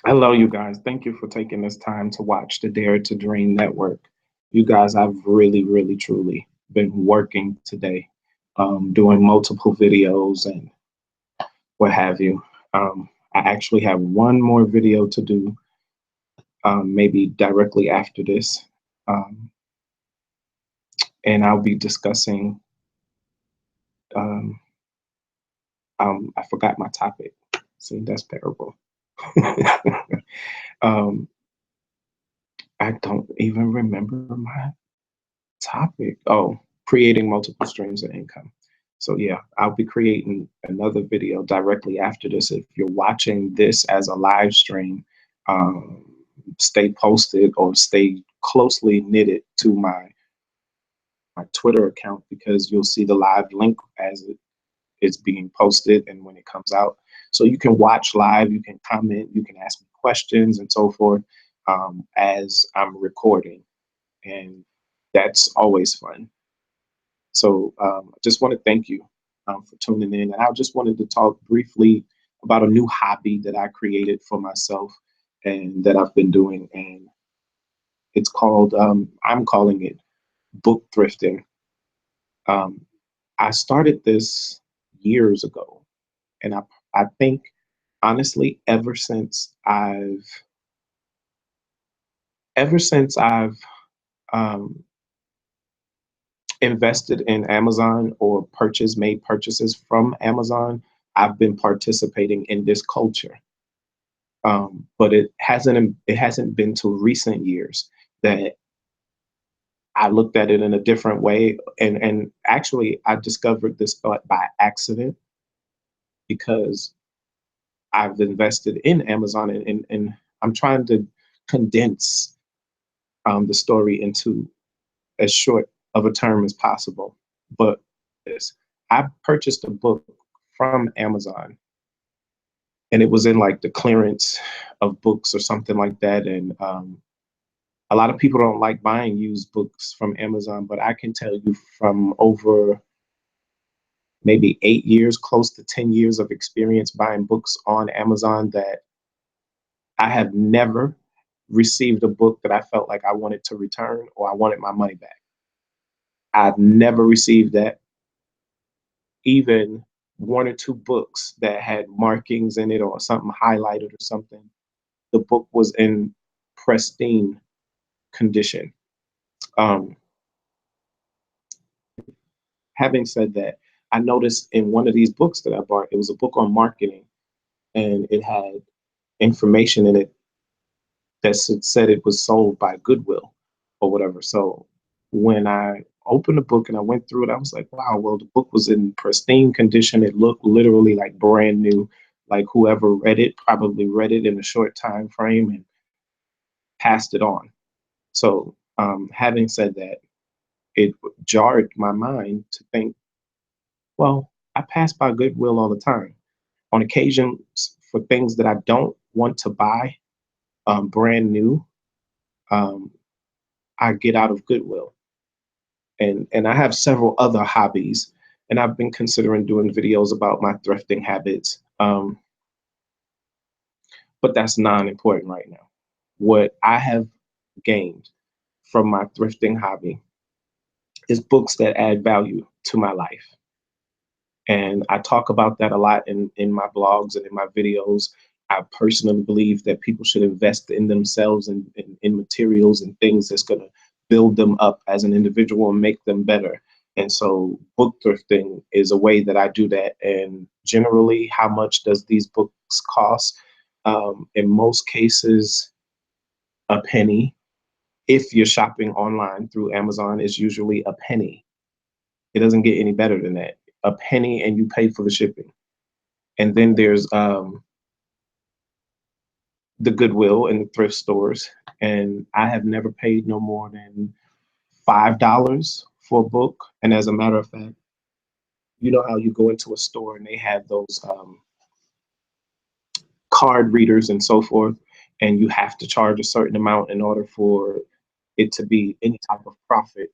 Hello, you guys. Thank you for taking this time to watch the Dare to Dream Network. You guys, I've really, truly been working today, doing multiple videos and what have you. I actually have one more video to do, maybe directly after this, um, and I'll be discussing. Um, I forgot my topic. See, that's terrible. um, I don't even remember my topic. Oh, creating multiple streams of income. So yeah, I'll be creating another video directly after this. If you're watching this as a live stream, um, stay posted or stay closely knitted to my Twitter account because you'll see the live link as it is being posted and when it comes out. So you can watch live, you can comment, you can ask me questions and so forth as I'm recording, and that's always fun. So I just want to thank you for tuning in. And I just wanted to talk briefly about a new hobby that I created for myself and that I've been doing. And it's called, I'm calling it book thrifting. Um, I started this years ago. And I think, honestly, ever since I've um, invested in Amazon or made purchases from Amazon, I've been participating in this culture. But it hasn't been till recent years that I looked at it in a different way. And actually I discovered this thought by accident because I've invested in Amazon, and I'm trying to condense the story into as short of a term as possible. But this, I purchased a book from Amazon, and it was in like the clearance of books or something like that. And a lot of people don't like buying used books from Amazon, but I can tell you from over maybe 8 years, close to 10 years of experience buying books on Amazon, that I have never received a book that I felt like I wanted to return or I wanted my money back. I've never received that. Even one or two books that had markings in it or something highlighted or something, the book was in pristine condition. Um, Having said that, I noticed in one of these books that I bought, it was a book on marketing, and it had information in it that said it was sold by Goodwill or whatever. So when I opened the book and I went through it, I was like, wow, well, the book was in pristine condition. It looked literally like brand new. Like whoever read it probably read it in a short time frame and passed it on. So having said that, it jarred my mind to think, well, I pass by Goodwill all the time. On occasions for things that I don't want to buy brand new, um, I get out of Goodwill. And I have several other hobbies, and I've been considering doing videos about my thrifting habits. But that's non-important right now. What I have gained from my thrifting hobby is books that add value to my life. And I talk about that a lot in my blogs and in my videos. I personally believe that people should invest in themselves and in materials and things that's going to build them up as an individual and make them better. And so book thrifting is a way that I do that. And generally, how much does these books cost? In most cases, a penny. If you're shopping online through Amazon, it's usually a penny. It doesn't get any better than that. A penny, and you pay for the shipping. And then there's the Goodwill and the thrift stores. And I have never paid no more than $5 for a book. And as a matter of fact, you know how you go into a store and they have those card readers and so forth, and you have to charge a certain amount in order for it to be any type of profit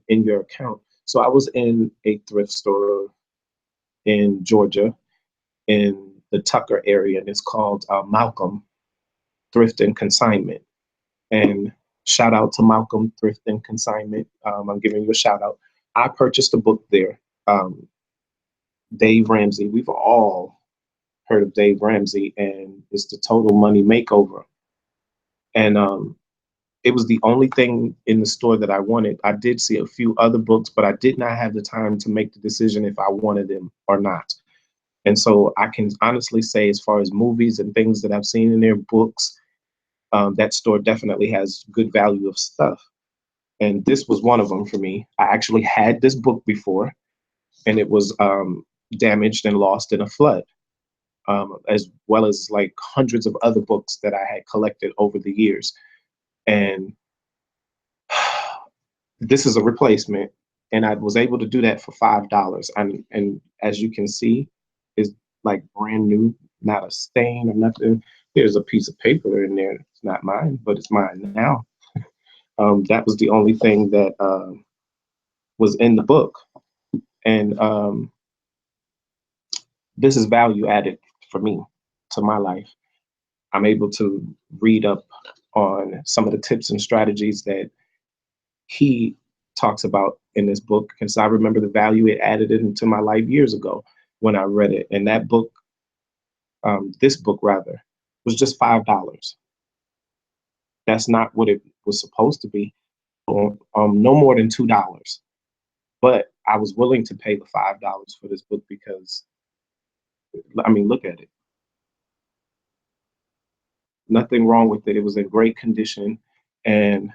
in your account. So I was in a thrift store in Georgia in the Tucker area, and it's called Malcolm. Thrift and Consignment. And shout out to Malcolm, Thrift and Consignment. I'm giving you a shout out. I purchased a book there. Um, Dave Ramsey. We've all heard of Dave Ramsey, and it's the Total Money Makeover. And it was the only thing in the store that I wanted. I did see a few other books, but I did not have the time to make the decision if I wanted them or not. And so I can honestly say, as far as movies and things that I've seen in their books, that store definitely has good value of stuff. And this was one of them for me. I actually had this book before, and it was damaged and lost in a flood, as well as like hundreds of other books that I had collected over the years. And this is a replacement, and I was able to do that for $5. And as you can see, it's like brand new, not a stain or nothing. There's a piece of paper in there. It's not mine, but it's mine now. That was the only thing that was in the book, and this is value added for me to my life. I'm able to read up on some of the tips and strategies that he talks about in this book, because I remember the value it added into my life years ago when I read it. And that book, this book rather, was just $5. That's not what it was supposed to be. No more than $2. But I was willing to pay the $5 for this book because, I mean, look at it. Nothing wrong with it. It was in great condition. And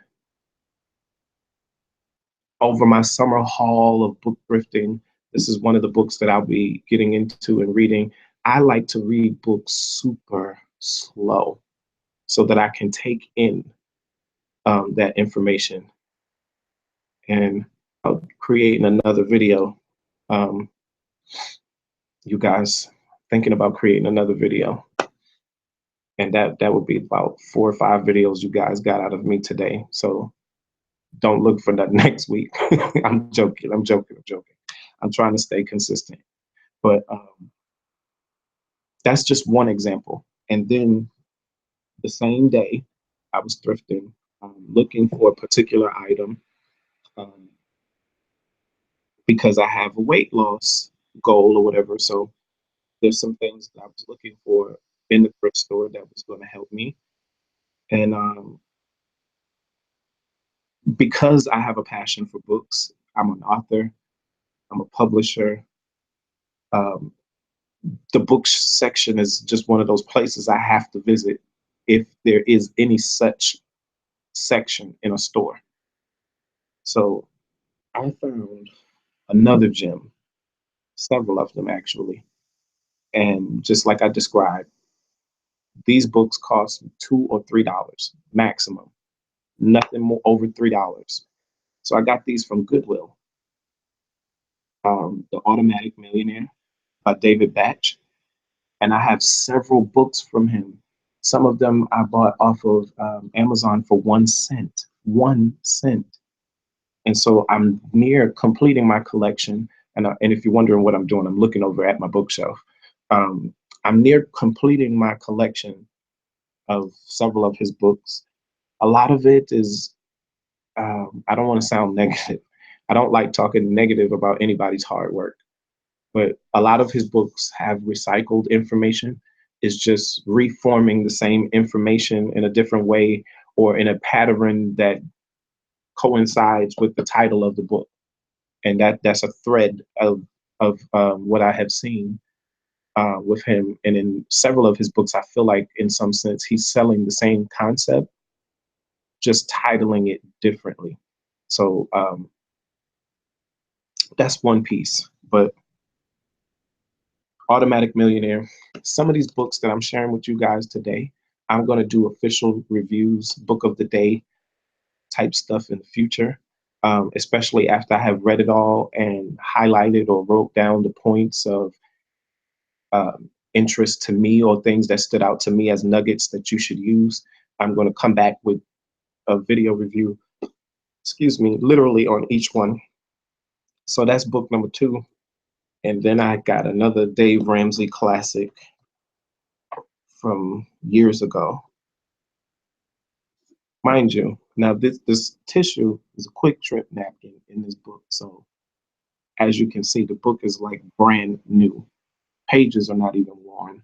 over my summer haul of book thrifting, this is one of the books that I'll be getting into and reading. I like to read books super slow so that I can take in that information. And I'll create another video. Um, you guys thinking about creating another video. And that would be about 4 or 5 videos you guys got out of me today. So don't look for that next week. I'm joking. I'm joking. I'm joking. I'm trying to stay consistent. But that's just one example. And then the same day, I was thrifting, looking for a particular item, um, because I have a weight loss goal or whatever. So there's some things that I was looking for in the thrift store that was going to help me. And because I have a passion for books, I'm an author, I'm a publisher. Um, the book section is just one of those places I have to visit if there is any such section in a store. So I found another gem, several of them actually. And just like I described, these books cost $2 or $3 maximum, nothing more over $3. So I got these from Goodwill. The Automatic Millionaire by David Batch. And I have several books from him. Some of them I bought off of Amazon for 1 cent. 1 cent. And so I'm near completing my collection. And if you're wondering what I'm doing, I'm looking over at my bookshelf. I'm near completing my collection of several of his books. A lot of it is, I don't want to sound negative. I don't like talking negative about anybody's hard work, but a lot of his books have recycled information. It's just reforming the same information in a different way or in a pattern that coincides with the title of the book. And that's a thread of what I have seen with him. And in several of his books, I feel like in some sense he's selling the same concept, just titling it differently. So that's one piece. But Automatic Millionaire, some of these books that I'm sharing with you guys today, I'm going to do official reviews, book of the day type stuff in the future, especially after I have read it all and highlighted or wrote down the points of interest to me or things that stood out to me as nuggets that you should use. I'm going to come back with a video review, excuse me, literally on each one. So that's book number 2. And then I got another Dave Ramsey classic from years ago. Mind you, now this tissue is a quick trip napkin in this book. So as you can see, the book is like brand new. Pages are not even worn.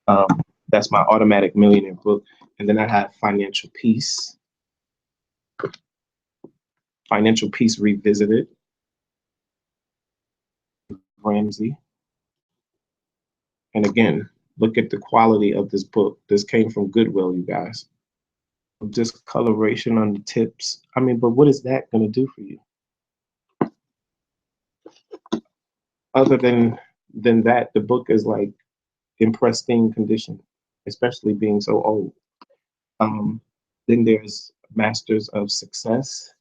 Um, that's my automatic millionaire book. And then I have Financial Peace Revisited, Ramsey. And again, look at the quality of this book. This came from Goodwill, you guys. Discoloration on the tips. I mean, but what is that going to do for you? Other than that, the book is like in pristine condition, especially being so old. Um, then there's Masters of Success.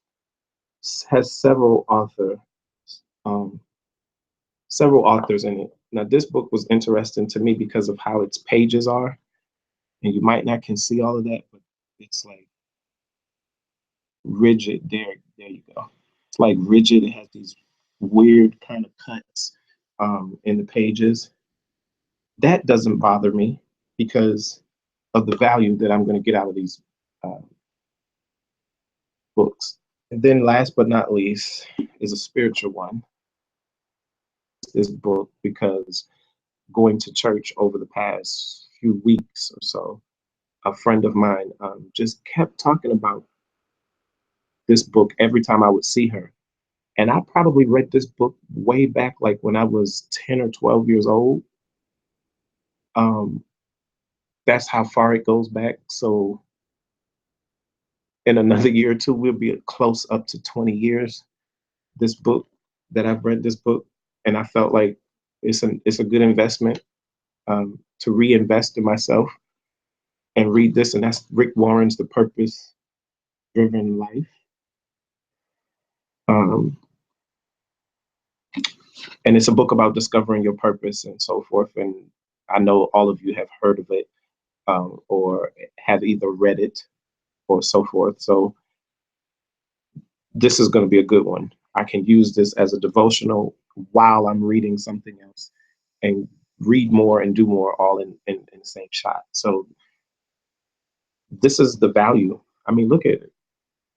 Has um, several authors in it. Now, this book was interesting to me because of how its pages are, and you might not can see all of that, but it's like rigid. There you go. It's like rigid. It has these weird kind of cuts in the pages. That doesn't bother me because of the value that I'm going to get out of these uh, books. And then, last but not least, is a spiritual one. This book because going to church over the past few weeks or so, a friend of mine just kept talking about this book every time I would see her. And I probably read this book way back, like when I was 10 or 12 years old. Um, that's how far it goes back. So in another year or two, we'll be close up to 20 years. This book that I've read this book, and I felt like it's a good investment to reinvest in myself and read this. And that's Rick Warren's The Purpose Driven Life. Um, and it's a book about discovering your purpose and so forth. And I know all of you have heard of it or have either read it or so forth. So this is going to be a good one. I can use this as a devotional while I'm reading something else and read more and do more all in the same shot. So this is the value. I mean, look at it.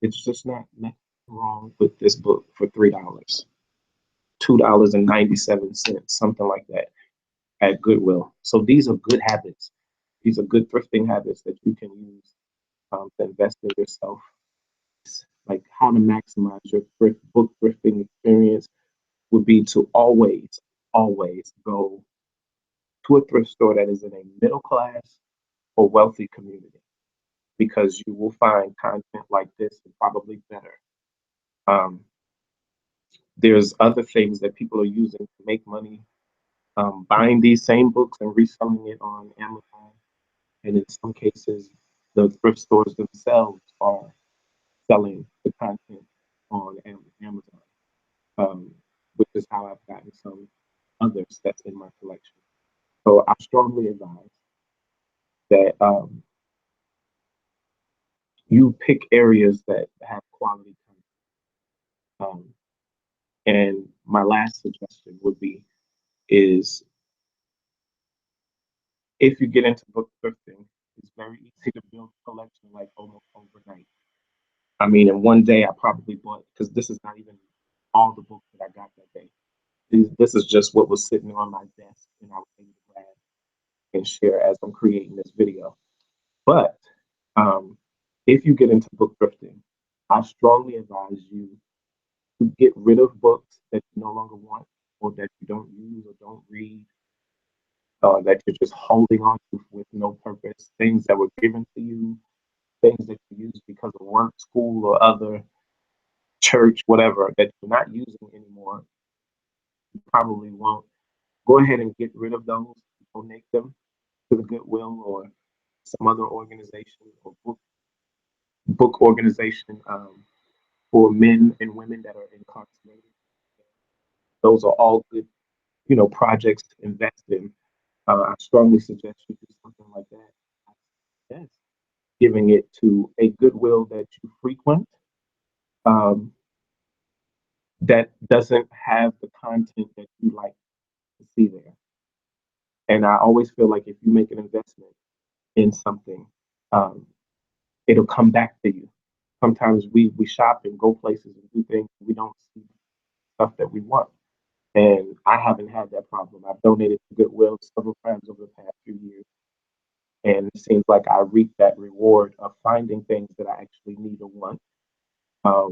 It's just not nothing wrong with this book for $3, $2.97, something like that at Goodwill. So these are good habits. These are good thrifting habits that you can use to invest in yourself. Like how to maximize your book thrifting experience would be to always go to a thrift store that is in a middle class or wealthy community because you will find content like this and probably better. Um, there's other things that people are using to make money, buying these same books and reselling it on Amazon. And in some cases, the thrift stores themselves are selling the content on Amazon, which is how I've gotten some others that's in my collection. So I strongly advise that you pick areas that have quality content. Um, and my last suggestion would be is if you get into book thrifting, it's very easy to build a collection like almost overnight. I mean, in one day I probably bought because this is not even all the books that I got that day. This is just what was sitting on my desk and I was able to grab and share as I'm creating this video. But um, if you get into book thrifting, I strongly advise you to get rid of books that you no longer want or that you don't use or don't read, that you're just holding on to with no purpose, things that were given to you, things that you use because of work, school, or other church, whatever, that you're not using anymore. You probably won't. Go ahead and get rid of those, donate them to the Goodwill or some other organization or book organization for men and women that are incarcerated. Those are all good, projects to invest in. I strongly suggest you do something like that. Yes, giving it to a Goodwill that you frequent um, that doesn't have the content that you like to see there. And I always feel like if you make an investment in something, um, it'll come back to you. Sometimes we shop and go places and do things, we don't see stuff that we want. And I haven't had that problem. I've donated to Goodwill several times over the past few years. And it seems like I reap that reward of finding things that I actually need or want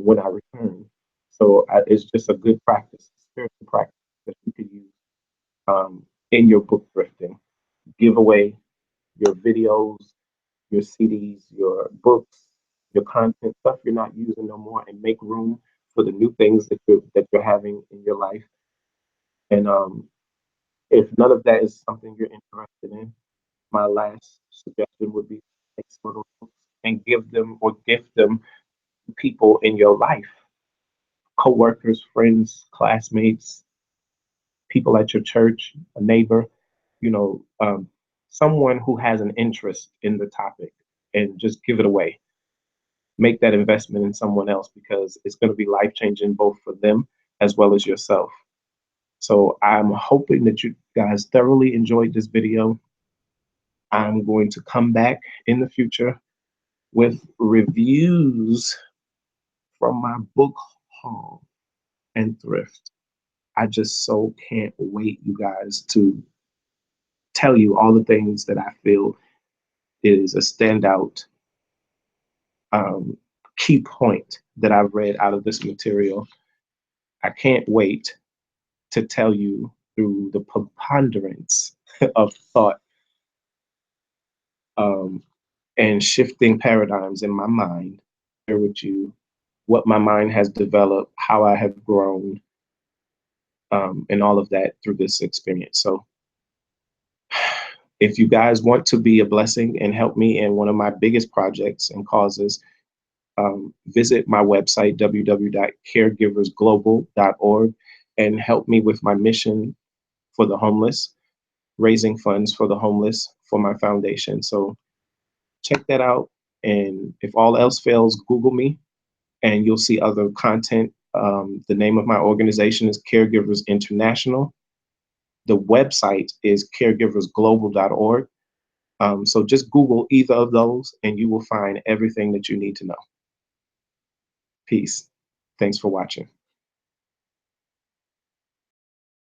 when I return. So it's just a good practice, spiritual practice that you can use in your book thrifting. Give away your videos, your CDs, your books, your content, stuff you're not using no more, and make room for the new things that you're having in your life. And if none of that is something you're interested in, my last suggestion would be take some of those books and give them or gift them to people in your life, coworkers, friends, classmates, people at your church, a neighbor, you know, someone who has an interest in the topic, and just give it away. Make that investment in someone else because it's going to be life changing both for them as well as yourself. So I'm hoping that you guys thoroughly enjoyed this video. I'm going to come back in the future with reviews from my book haul and thrift. I just so can't wait, you guys, to tell you all the things that I feel is a standout um, key point that I've read out of this material. I can't wait to tell you through the preponderance of thought um, and shifting paradigms in my mind, share with you what my mind has developed, how I have grown, and all of that through this experience. So, if you guys want to be a blessing and help me in one of my biggest projects and causes, visit my website, www.caregiversglobal.org, and help me with my mission for the homeless, raising funds for the homeless for my foundation. So check that out. And if all else fails, Google me and you'll see other content. The name of my organization is Caregivers International. The website is caregiversglobal.org. So just Google either of those and you will find everything that you need to know. Peace. Thanks for watching.